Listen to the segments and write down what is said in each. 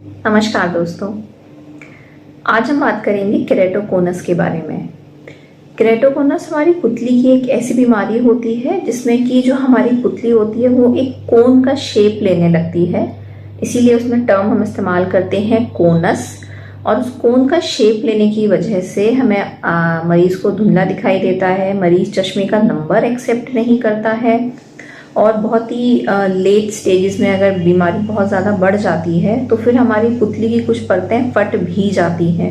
नमस्कार दोस्तों। आज हम बात करेंगे केरेटोकोनस के बारे में। केरेटोकोनस हमारी पुतली की एक ऐसी बीमारी होती है जिसमें कि जो हमारी पुतली होती है वो एक कोन का शेप लेने लगती है, इसीलिए उसमें टर्म हम इस्तेमाल करते हैं कोनस। और उस कोन का शेप लेने की वजह से हमें मरीज को धुंधला दिखाई देता है, मरीज चश्मे का नंबर एक्सेप्ट नहीं करता है और बहुत ही लेट स्टेजेस में अगर बीमारी बहुत ज़्यादा बढ़ जाती है तो फिर हमारी पुतली की कुछ परतें फट भी जाती हैं।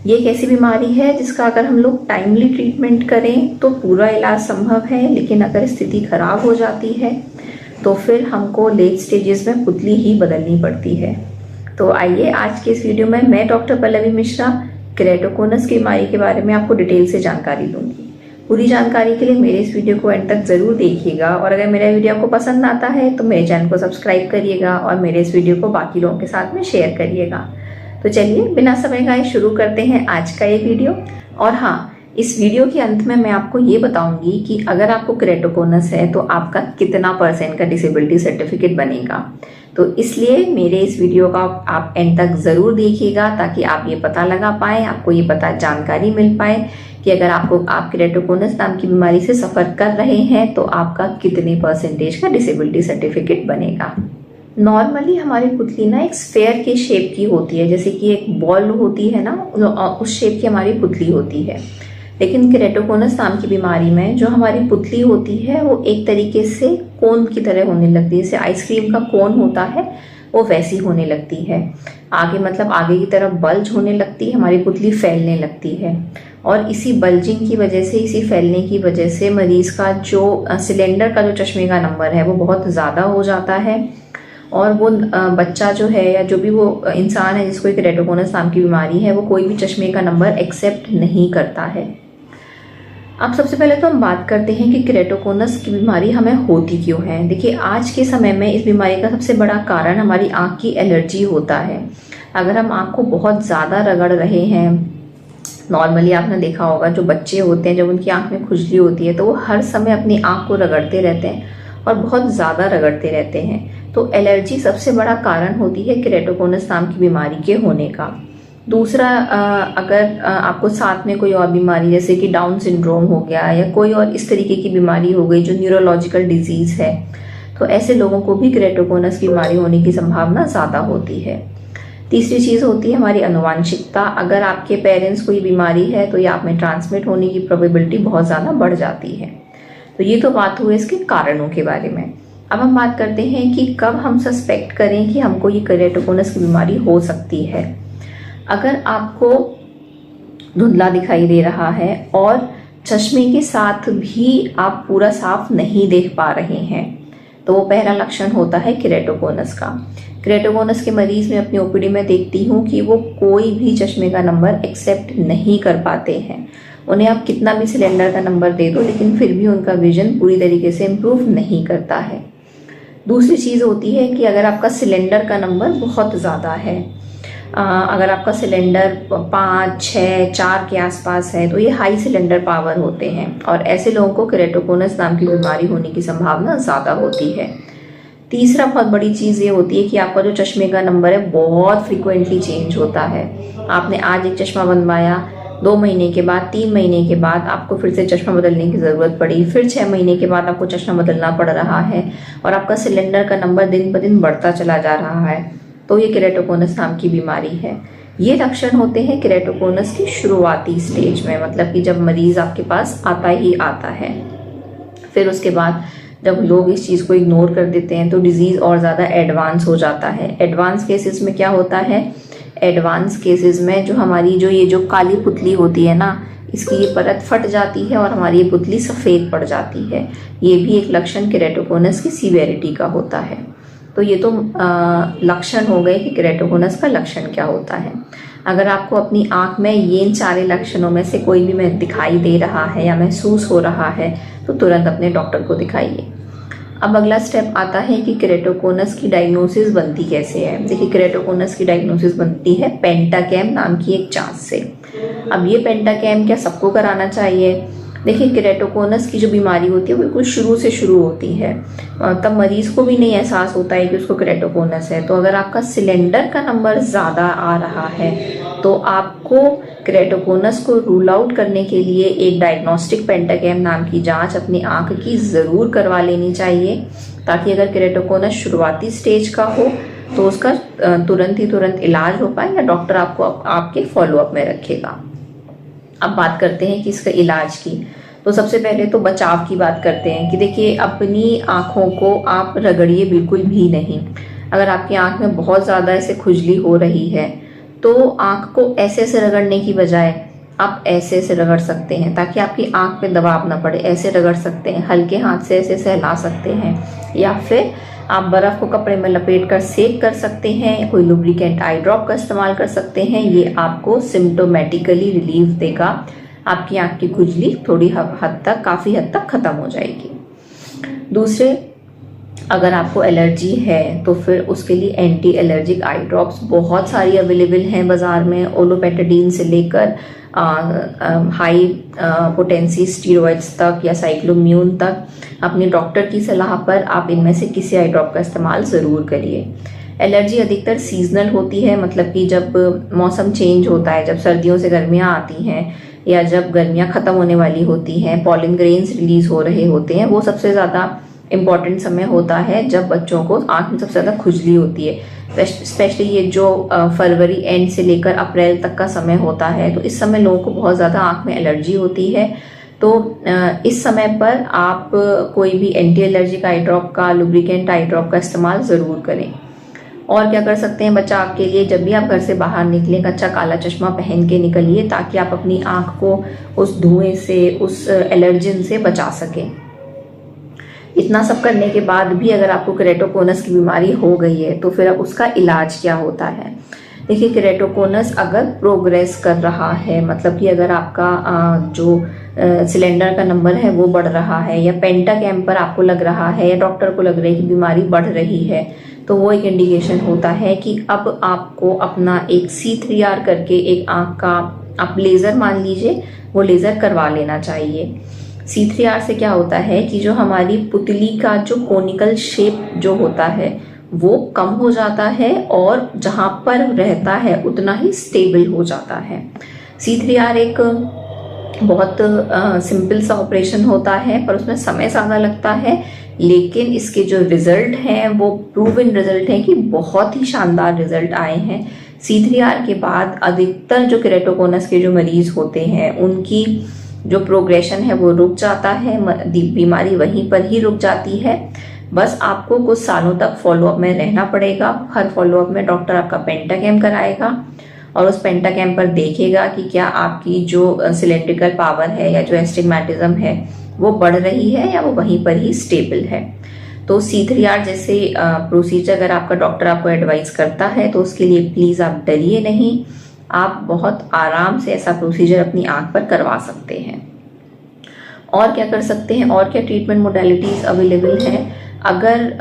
ये एक ऐसी बीमारी है जिसका अगर हम लोग टाइमली ट्रीटमेंट करें तो पूरा इलाज संभव है, लेकिन अगर स्थिति खराब हो जाती है तो फिर हमको लेट स्टेजेस में पुतली ही बदलनी पड़ती है। तो आइए आज के इस वीडियो में मैं डॉक्टर पल्लवी मिश्रा केरेटोकोनस की बीमारी के बारे में आपको डिटेल से जानकारी दूंगी। पूरी जानकारी के लिए मेरे इस वीडियो को एंड तक जरूर देखिएगा और अगर मेरा वीडियो आपको पसंद आता है तो मेरे चैनल को सब्सक्राइब करिएगा और मेरे इस वीडियो को बाकी लोगों के साथ में शेयर करिएगा। तो चलिए बिना समय गए शुरू करते हैं आज का ये वीडियो। और हाँ, इस वीडियो के अंत में मैं आपको ये बताऊंगी कि अगर आपको केरेटोकोनस है तो आपका कितना % का डिसेबिलिटी सर्टिफिकेट बनेगा। तो इसलिए मेरे इस वीडियो का आप एंड तक ज़रूर देखिएगा ताकि आप ये पता लगा पाएँ, आपको ये पता जानकारी मिल पाए कि अगर आप केरेटोकोनस नाम की बीमारी से सफ़र कर रहे हैं तो आपका कितने % का डिसेबिलिटी सर्टिफिकेट बनेगा। नॉर्मली हमारी पुतली ना एक स्फेयर के शेप की होती है, जैसे कि एक बॉल होती है ना, उस शेप की हमारी पुतली होती है। लेकिन केरेटोकोनस नाम की बीमारी में जो हमारी पुतली होती है वो एक तरीके से कोन की तरह होने लगती है, जैसे आइसक्रीम का कोन होता है वो वैसी होने लगती है। आगे मतलब आगे की तरफ बल्ज होने लगती है, हमारी पुतली फैलने लगती है और इसी बल्जिंग की वजह से, इसी फैलने की वजह से मरीज का जो सिलेंडर का जो चश्मे का नंबर है वो बहुत ज़्यादा हो जाता है और वो बच्चा जो है या जो भी वो इंसान है जिसको केरेटोकोनस नाम की बीमारी है वो कोई भी चश्मे का नंबर एक्सेप्ट नहीं करता है। अब सबसे पहले तो हम बात करते हैं कि केरेटोकोनस की बीमारी हमें होती क्यों है। देखिए, आज के समय में इस बीमारी का सबसे बड़ा कारण हमारी आँख की एलर्जी होता है। अगर हम आँख को बहुत ज़्यादा रगड़ रहे हैं, नॉर्मली आपने देखा होगा जो बच्चे होते हैं जब उनकी आँख में खुजली होती है तो वो हर समय अपनी आँख को रगड़ते रहते हैं और बहुत ज़्यादा रगड़ते रहते हैं। तो एलर्जी सबसे बड़ा कारण होती है केरेटोकोनस नाम की बीमारी के होने का। दूसरा, अगर आपको साथ में कोई और बीमारी जैसे कि डाउन सिंड्रोम हो गया या कोई और इस तरीके की बीमारी हो गई जो न्यूरोलॉजिकल डिजीज़ है, तो ऐसे लोगों को भी केरेटोकोनस की बीमारी होने की संभावना ज़्यादा होती है। तीसरी चीज़ होती है हमारी आनुवांशिकता। अगर आपके पेरेंट्स को ये बीमारी है तो ये आप में ट्रांसमिट होने की प्रोबेबिलिटी बहुत ज़्यादा बढ़ जाती है। तो ये तो बात हुई इसके कारणों के बारे में। अब हम बात करते हैं कि कब हम सस्पेक्ट करें कि हमको ये केरेटोकोनस की बीमारी हो सकती है। अगर आपको धुंधला दिखाई दे रहा है और चश्मे के साथ भी आप पूरा साफ नहीं देख पा रहे हैं तो वो पहला लक्षण होता है केरेटोकोनस का। केरेटोकोनस के मरीज में अपनी ओपीडी में देखती हूँ कि वो कोई भी चश्मे का नंबर एक्सेप्ट नहीं कर पाते हैं। उन्हें आप कितना भी सिलेंडर का नंबर दे दो लेकिन फिर भी उनका विजन पूरी तरीके से इम्प्रूव नहीं करता है। दूसरी चीज़ होती है कि अगर आपका सिलेंडर का नंबर बहुत ज़्यादा है, अगर आपका सिलेंडर 5, 6, 4 के आसपास है तो ये हाई सिलेंडर पावर होते हैं और ऐसे लोगों को केरेटोकोनस नाम की बीमारी होने की संभावना ज़्यादा होती है। तीसरा बहुत बड़ी चीज़ ये होती है कि आपका जो चश्मे का नंबर है बहुत फ्रिक्वेंटली चेंज होता है। आपने आज एक चश्मा बनवाया, 2 महीने के बाद, 3 महीने के बाद आपको फिर से चश्मा बदलने की ज़रूरत पड़ी, फिर 6 महीने के बाद आपको चश्मा बदलना पड़ रहा है और आपका सिलेंडर का नंबर दिन ब दिन बढ़ता चला जा रहा है, तो ये केरेटोकोनस नाम की बीमारी है। ये लक्षण होते हैं केरेटोकोनस की शुरुआती स्टेज में, मतलब कि जब मरीज आपके पास आता ही आता है। फिर उसके बाद जब लोग इस चीज़ को इग्नोर कर देते हैं तो डिजीज़ और ज़्यादा एडवांस हो जाता है। एडवांस केसेस में क्या होता है, एडवांस केसेस में जो हमारी ये जो काली पुतली होती है ना, इसकी ये परत फट जाती है और हमारी ये पुतली सफ़ेद पड़ जाती है। ये भी एक लक्षण केरेटोकोनस की सीवियरिटी का होता है। तो ये तो लक्षण हो गए कि केरेटोकोनस का लक्षण क्या होता है। अगर आपको अपनी आँख में ये इन सारे लक्षणों में से कोई भी में दिखाई दे रहा है या महसूस हो रहा है तो तुरंत अपने डॉक्टर को दिखाइए। अब अगला स्टेप आता है कि केरेटोकोनस की डायग्नोसिस बनती कैसे है। देखिए, केरेटोकोनस की डायग्नोसिस बनती है पेंटाकैम नाम की एक जांच से। अब ये पेंटाकैम क्या सबको कराना चाहिए? देखिए, केरेटोकोनस की जो बीमारी होती है वो बिल्कुल शुरू से शुरू होती है, तब मरीज को भी नहीं एहसास होता है कि उसको केरेटोकोनस है। तो अगर आपका सिलेंडर का नंबर ज़्यादा आ रहा है तो आपको केरेटोकोनस को रूल आउट करने के लिए एक डायग्नोस्टिक पेंटागैम नाम की जांच अपनी आंख की ज़रूर करवा लेनी चाहिए, ताकि अगर केरेटोकोनस शुरुआती स्टेज का हो तो उसका तुरंत इलाज हो पाए या डॉक्टर आपको आपके फॉलोअप में रखेगा। अब बात करते हैं कि इसका इलाज की। तो सबसे पहले तो बचाव की बात करते हैं कि देखिए, अपनी आँखों को आप रगड़िए बिल्कुल भी नहीं। अगर आपकी आँख में बहुत ज़्यादा ऐसे खुजली हो रही है तो आँख को ऐसे ऐसे रगड़ने की बजाय आप ऐसे ऐसे रगड़ सकते हैं, ताकि आपकी आँख पे दबाव ना पड़े। ऐसे रगड़ सकते हैं, हल्के हाथ से ऐसे सहला सकते हैं, या फिर आप बर्फ़ को कपड़े में लपेट कर सेक कर सकते हैं। कोई लुब्रिकेंट आई ड्रॉप का इस्तेमाल कर सकते हैं, ये आपको सिम्टोमेटिकली रिलीफ देगा। आपकी आँख की खुजली थोड़ी हद तक, काफ़ी हद तक ख़त्म हो जाएगी। दूसरे, अगर आपको एलर्जी है तो फिर उसके लिए एंटी एलर्जिक आई ड्रॉप्स बहुत सारी अवेलेबल हैं बाज़ार में। ओलोपेटाडीन से लेकर हाई पोटेंसी स्टीरॉइड्स तक या साइक्लोम्यून तक, अपने डॉक्टर की सलाह पर आप इनमें से किसी आई ड्रॉप का इस्तेमाल ज़रूर करिए। एलर्जी अधिकतर सीजनल होती है, मतलब कि जब मौसम चेंज होता है, जब सर्दियों से गर्मियाँ आती हैं या जब गर्मियाँ ख़त्म होने वाली होती हैं, पॉलन ग्रेन्स रिलीज हो रहे होते हैं, वो सबसे ज़्यादा इम्पॉर्टेंट समय होता है जब बच्चों को आँख में सबसे ज़्यादा खुजली होती है। स्पेशली ये जो फरवरी एंड से लेकर अप्रैल तक का समय होता है, तो इस समय लोगों को बहुत ज़्यादा आँख में एलर्जी होती है। तो इस समय पर आप कोई भी एंटी एलर्जिक आई ड्रॉप का, लुब्रिकेंट आई ड्रॉप का इस्तेमाल ज़रूर करें। और क्या कर सकते हैं बचाव के लिए, जब भी आप घर से बाहर निकलें, एक अच्छा काला चश्मा पहन के निकलिए, ताकि आप अपनी आँख को उस धुएं से, उस एलर्जिन से बचा सकें। इतना सब करने के बाद भी अगर आपको केरेटोकोनस की बीमारी हो गई है तो फिर अब उसका इलाज क्या होता है। देखिए, केरेटोकोनस अगर प्रोग्रेस कर रहा है, मतलब कि अगर आपका जो सिलेंडर का नंबर है वो बढ़ रहा है, या पेंटागैम पर आपको लग रहा है या डॉक्टर को लग रहा है कि बीमारी बढ़ रही है, तो वो एक इंडिकेशन होता है कि अब आपको अपना एक C3R करके एक आँख का, आप लेज़र मान लीजिए, वो लेज़र करवा लेना चाहिए। C3R से क्या होता है कि जो हमारी पुतली का जो कोनिकल शेप जो होता है वो कम हो जाता है, और जहाँ पर रहता है उतना ही स्टेबल हो जाता है। C3R एक बहुत सिंपल सा ऑपरेशन होता है, पर उसमें समय ज़्यादा लगता है, लेकिन इसके जो रिजल्ट हैं वो प्रूवन रिजल्ट हैं कि बहुत ही शानदार रिजल्ट आए हैं। C3R के बाद अधिकतर जो केरेटोकोनस के जो मरीज होते हैं उनकी जो प्रोग्रेशन है वो रुक जाता है, बीमारी वहीं पर ही रुक जाती है। बस आपको कुछ सालों तक फॉलोअप में रहना पड़ेगा। हर फॉलोअप में डॉक्टर आपका पेंटागैम कराएगा और उस पेंटागैम पर देखेगा कि क्या आपकी जो सिलेंड्रिकल पावर है या जो एस्टिग्मेटिज्म है वो बढ़ रही है या वो वहीं पर ही स्टेबल है। तो C3R जैसे प्रोसीजर अगर आपका डॉक्टर आपको एडवाइस करता है तो उसके लिए प्लीज़ आप डरिए नहीं, आप बहुत आराम से ऐसा प्रोसीजर अपनी आंख पर करवा सकते हैं। और क्या कर सकते हैं, और क्या ट्रीटमेंट मोडेलिटीज़ अवेलेबल हैं। अगर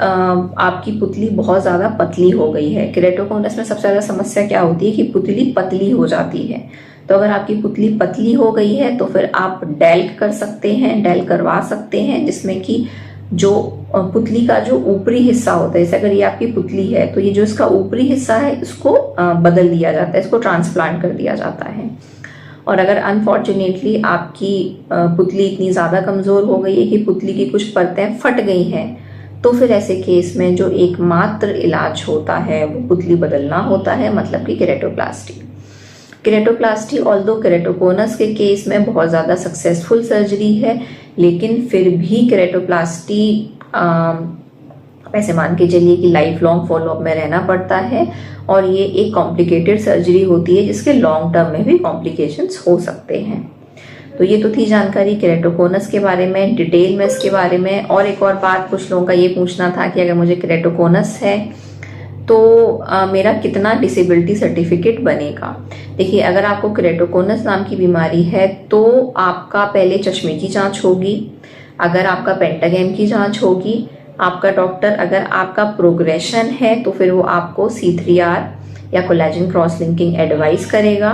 आपकी पुतली बहुत ज़्यादा पतली हो गई है, केरेटोकोनस में सबसे ज़्यादा समस्या क्या होती है कि पुतली पतली हो जाती है। तो अगर आपकी पुतली पतली हो गई है तो फिर आप डेल्क कर सकते हैं, डेल करवा सकते हैं, जिसमें कि जो पुतली का जो ऊपरी हिस्सा होता है, जैसे अगर ये आपकी पुतली है तो ये जो इसका ऊपरी हिस्सा है इसको बदल दिया जाता है, इसको ट्रांसप्लांट कर दिया जाता है। और अगर अनफॉर्चुनेटली आपकी पुतली इतनी ज़्यादा कमज़ोर हो गई है कि पुतली की कुछ परतें फट गई हैं, तो फिर ऐसे केस में जो एकमात्र इलाज होता है वो पुतली बदलना होता है, मतलब कि केरेटोप्लास्टी। केरेटोप्लास्टी ऑल्दो केरेटोकोनस के केस में बहुत ज़्यादा सक्सेसफुल सर्जरी है, लेकिन फिर भी केरेटोप्लास्टी ऐसे मान के चलिए कि लाइफ लॉन्ग फॉलोअप में रहना पड़ता है, और ये एक कॉम्प्लिकेटेड सर्जरी होती है जिसके लॉन्ग टर्म में भी कॉम्प्लिकेशंस हो सकते हैं। तो ये तो थी जानकारी केरेटोकोनस के बारे में, डिटेल में इसके बारे में। और एक और बात कुछ लोगों का ये पूछना था कि अगर मुझे केरेटोकोनस है तो मेरा कितना डिसेबिलिटी सर्टिफिकेट बनेगा। देखिए, अगर आपको केरेटोकोनस नाम की बीमारी है तो आपका पहले चश्मे की जांच होगी, अगर आपका पेंटागैम की जांच होगी, आपका डॉक्टर अगर आपका प्रोग्रेशन है तो फिर वो आपको C3R या कोलेजन क्रॉस लिंकिंग एडवाइस करेगा।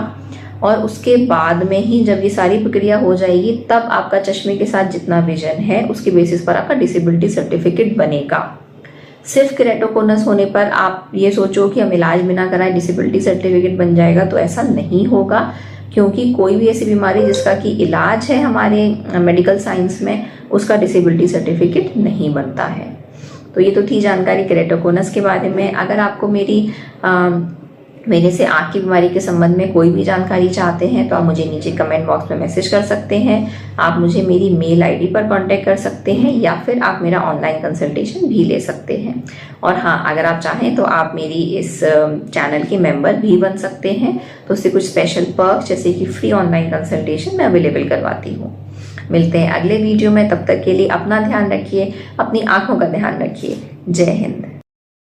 और उसके बाद में ही जब ये सारी प्रक्रिया हो जाएगी तब आपका चश्मे के साथ जितना विजन है उसके बेसिस पर आपका डिसेबिलिटी सर्टिफिकेट बनेगा। सिर्फ केरेटोकोनस होने पर आप ये सोचो कि हम इलाज बिना कराए डिसेबिलिटी सर्टिफिकेट बन जाएगा, तो ऐसा नहीं होगा, क्योंकि कोई भी ऐसी बीमारी जिसका कि इलाज है हमारे मेडिकल साइंस में, उसका डिसेबिलिटी सर्टिफिकेट नहीं बनता है। तो ये तो थी जानकारी केरेटोकोनस के बारे में। अगर आपको मेरे से आँख की बीमारी के संबंध में कोई भी जानकारी चाहते हैं तो आप मुझे नीचे कमेंट बॉक्स में मैसेज कर सकते हैं। आप मुझे मेरी मेल आईडी पर कांटेक्ट कर सकते हैं या फिर आप मेरा ऑनलाइन कंसल्टेशन भी ले सकते हैं। और हाँ, अगर आप चाहें तो आप मेरी इस चैनल के मेंबर भी बन सकते हैं, तो उससे कुछ स्पेशल पर्क जैसे कि फ्री ऑनलाइन कंसल्टेशन मैं अवेलेबल करवाती हूँ। मिलते हैं अगले वीडियो में, तब तक के लिए अपना ध्यान रखिए, अपनी आँखों का ध्यान रखिए। जय हिंद।